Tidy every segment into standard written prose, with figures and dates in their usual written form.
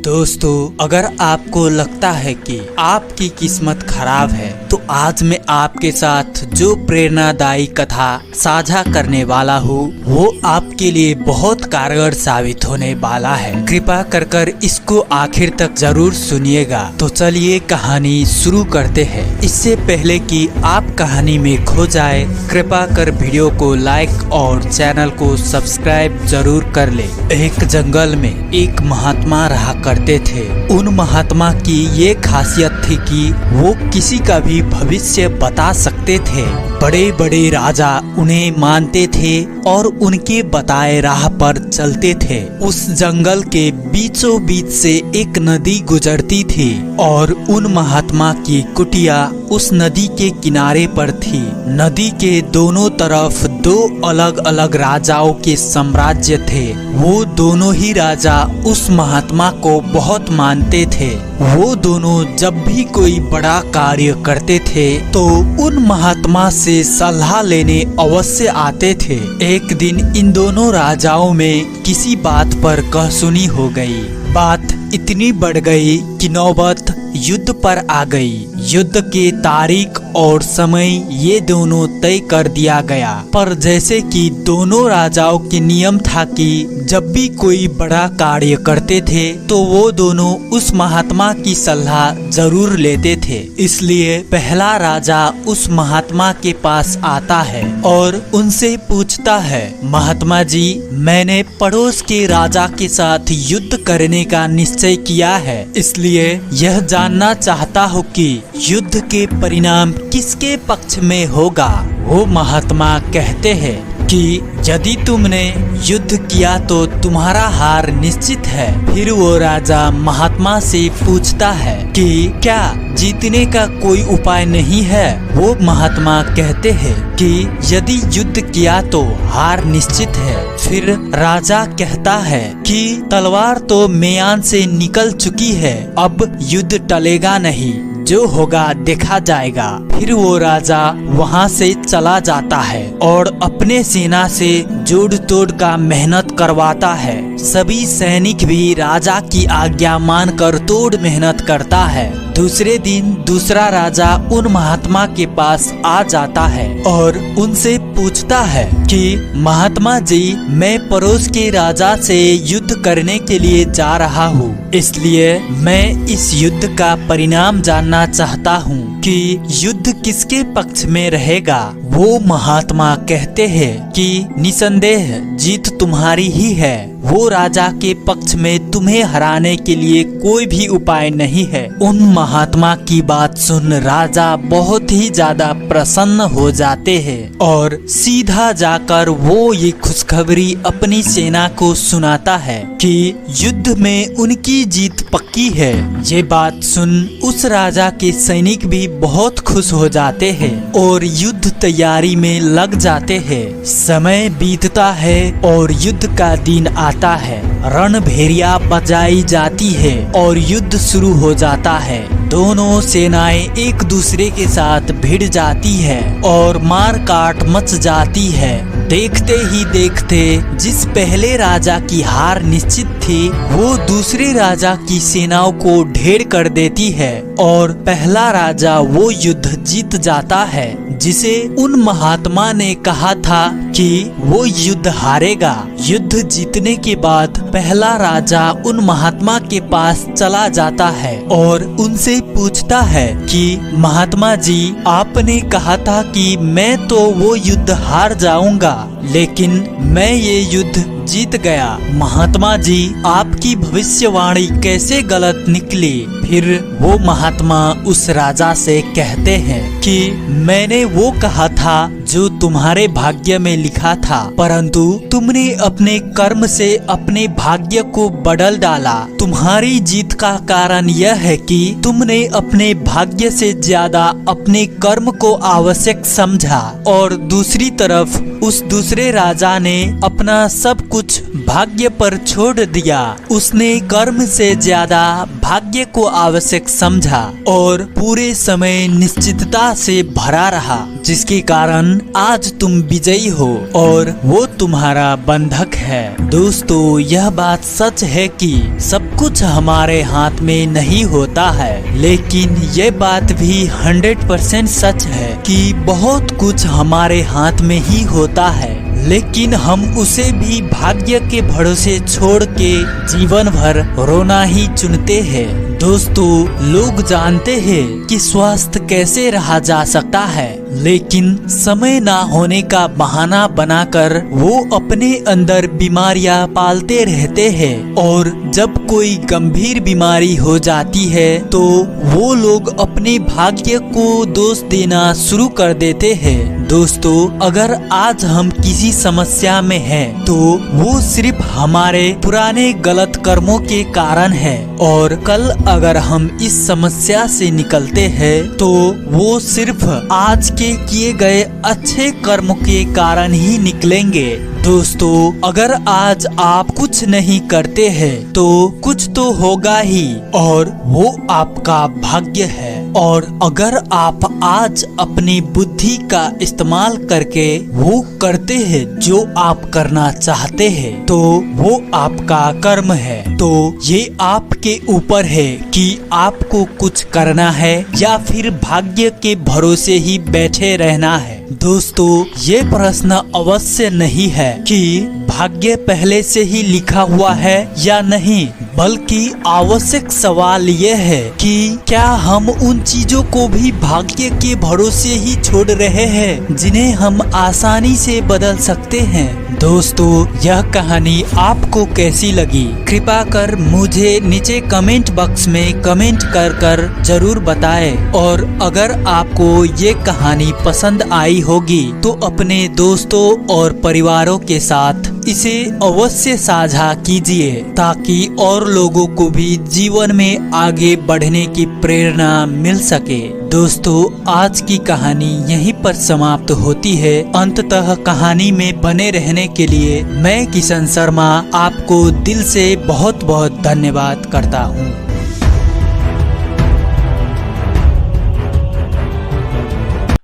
दोस्तों, अगर आपको लगता है कि आपकी किस्मत खराब है तो आज मैं आपके साथ जो प्रेरणादायी कथा साझा करने वाला हूँ वो आपके लिए बहुत कारगर साबित होने वाला है। कृपा कर इसको आखिर तक जरूर सुनिएगा। तो चलिए कहानी शुरू करते हैं। इससे पहले कि आप कहानी में खो जाए, कृपा कर वीडियो को लाइक और चैनल को सब्सक्राइब जरूर कर ले। एक जंगल में एक महात्मा रहा करते थे। उन महात्मा की ये खासियत थी कि वो किसी का भी भविष्य बता सकते थे। बड़े बड़े राजा उन्हें मानते थे और उनके बताए राह पर चलते थे। उस जंगल के बीचों बीच से एक नदी गुजरती थी और उन महात्मा की कुटिया उस नदी के किनारे पर थी। नदी के दोनों तरफ दो अलग अलग राजाओं के साम्राज्य थे। वो दोनों ही राजा उस महात्मा को बहुत मानते थे। वो दोनों जब भी कोई बड़ा कार्य करते थे तो उन महात्मा से सलाह लेने अवश्य आते थे। एक दिन इन दोनों राजाओं में किसी बात पर कहासुनी हो गई। बात इतनी बढ़ गई कि नौबत युद्ध पर आ गई। युद्ध के तारीख और समय ये दोनों तय कर दिया गया। पर जैसे कि दोनों राजाओं के नियम था कि जब भी कोई बड़ा कार्य करते थे तो वो दोनों उस महात्मा की सलाह जरूर लेते थे। इसलिए पहला राजा उस महात्मा के पास आता है और उनसे पूछता है, महात्मा जी, मैंने पड़ोस के राजा के साथ युद्ध करने का निश्चय किया है, इसलिए यह जानना चाहता हूँ कि युद्ध के परिणाम किसके पक्ष में होगा। वो महात्मा कहते हैं कि यदि तुमने युद्ध किया तो तुम्हारा हार निश्चित है। फिर वो राजा महात्मा से पूछता है कि क्या जीतने का कोई उपाय नहीं है। वो महात्मा कहते हैं कि यदि युद्ध किया तो हार निश्चित है। फिर राजा कहता है कि तलवार तो म्यान से निकल चुकी है, अब युद्ध टलेगा नहीं, जो होगा देखा जाएगा। फिर वो राजा वहाँ से चला जाता है और अपने सेना से जोड़ तोड़ का मेहनत करवाता है। सभी सैनिक भी राजा की आज्ञा मानकर तोड़ मेहनत करता है। दूसरे दिन दूसरा राजा उन महात्मा के पास आ जाता है और उनसे पूछता है कि महात्मा जी, मैं पड़ोस के राजा से युद्ध करने के लिए जा रहा हूँ, इसलिए मैं इस युद्ध का परिणाम जानना चाहता हूँ कि युद्ध किसके पक्ष में रहेगा। वो महात्मा कहते हैं कि निसंदेह जीत तुम्हारी ही है। वो राजा के पक्ष में तुम्हें हराने के लिए कोई भी उपाय नहीं है। उन महात्मा की बात सुन राजा बहुत ही ज्यादा प्रसन्न हो जाते हैं और सीधा जाकर वो ये खुशखबरी अपनी सेना को सुनाता है कि युद्ध में उनकी जीत पक्की है। ये बात सुन उस राजा के सैनिक भी बहुत खुश हो जाते हैं और युद्ध तैयारी में लग जाते हैं। समय बीतता है और युद्ध का दिन आता है। रणभेरिया बजाई जाती है और युद्ध शुरू हो जाता है। दोनों सेनाएं एक दूसरे के साथ भिड़ जाती है और मार काट मच जाती है। देखते ही देखते जिस पहले राजा की हार निश्चित थी वो दूसरे राजा की सेनाओं को ढेर कर देती है और पहला राजा वो युद्ध जीत जाता है जिसे उन महात्मा ने कहा था कि वो युद्ध हारेगा। युद्ध जीतने के बाद पहला राजा उन महात्मा के पास चला जाता है और उनसे पूछता है कि महात्मा जी, आपने कहा था कि मैं तो वो युद्ध हार जाऊंगा, लेकिन मैं ये युद्ध जीत गया। महात्मा जी, आपकी भविष्यवाणी कैसे गलत निकली। फिर वो महात्मा उस राजा से कहते हैं कि मैंने वो कहा था जो तुम्हारे भाग्य में लिखा था, परंतु तुमने अपने कर्म से अपने भाग्य को बदल डाला। तुम्हारी जीत का कारण यह है कि तुमने अपने भाग्य से ज्यादा अपने कर्म को आवश्यक समझा और दूसरी तरफ उस दूसरे राजा ने अपना सब कुछ भाग्य पर छोड़ दिया। उसने कर्म से ज्यादा भाग्य को आवश्यक समझा और पूरे समय निश्चितता से भरा रहा। जिसके कारण आज तुम विजयी हो और वो तुम्हारा बंधक है। दोस्तों, यह बात सच है कि सब कुछ हमारे हाथ में नहीं होता है, लेकिन ये बात भी 100% सच है कि बहुत कुछ हमारे हाथ में ही होता है, लेकिन हम उसे भी भाग्य के भरोसे छोड़ के जीवन भर रोना ही चुनते हैं। दोस्तों, लोग जानते हैं कि स्वस्थ कैसे रहा जा सकता है, लेकिन समय ना होने का बहाना बनाकर वो अपने अंदर बीमारियां पालते रहते हैं और जब कोई गंभीर बीमारी हो जाती है तो वो लोग अपने भाग्य को दोष देना शुरू कर देते हैं। दोस्तों, अगर आज हम किसी समस्या में हैं, तो वो सिर्फ हमारे पुराने गलत कर्मों के कारण है और कल अगर हम इस समस्या से निकलते हैं तो वो सिर्फ आज के किए गए अच्छे कर्म के कारण ही निकलेंगे। दोस्तों, अगर आज आप कुछ नहीं करते हैं तो कुछ तो होगा ही और वो आपका भाग्य है। और अगर आप आज अपनी बुद्धि का इस्तेमाल करके वो करते हैं जो आप करना चाहते हैं तो वो आपका कर्म है। तो ये आपके ऊपर है कि आपको कुछ करना है या फिर भाग्य के भरोसे ही बैठे रहना है। दोस्तों, ये प्रश्न अवश्य नहीं है कि भाग्य पहले से ही लिखा हुआ है या नहीं, बल्कि आवश्यक सवाल ये है कि क्या हम उन चीजों को भी भाग्य के भरोसे ही छोड़ रहे हैं जिन्हें हम आसानी से बदल सकते हैं। दोस्तों, यह कहानी आपको कैसी लगी कृपा कर मुझे नीचे कमेंट बॉक्स में कमेंट कर जरूर बताएं। और अगर आपको ये कहानी पसंद आई होगी तो अपने दोस्तों और परिवारों के साथ इसे अवश्य साझा कीजिए ताकि और लोगों को भी जीवन में आगे बढ़ने की प्रेरणा मिल सके। दोस्तों, आज की कहानी यहीं पर समाप्त होती है। अंततः कहानी में बने रहने के लिए मैं किशन शर्मा आपको दिल से बहुत बहुत धन्यवाद करता हूँ।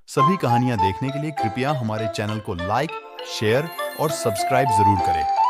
सभी कहानियाँ देखने के लिए कृपया हमारे चैनल को लाइक, शेयर और सब्सक्राइब जरूर करें।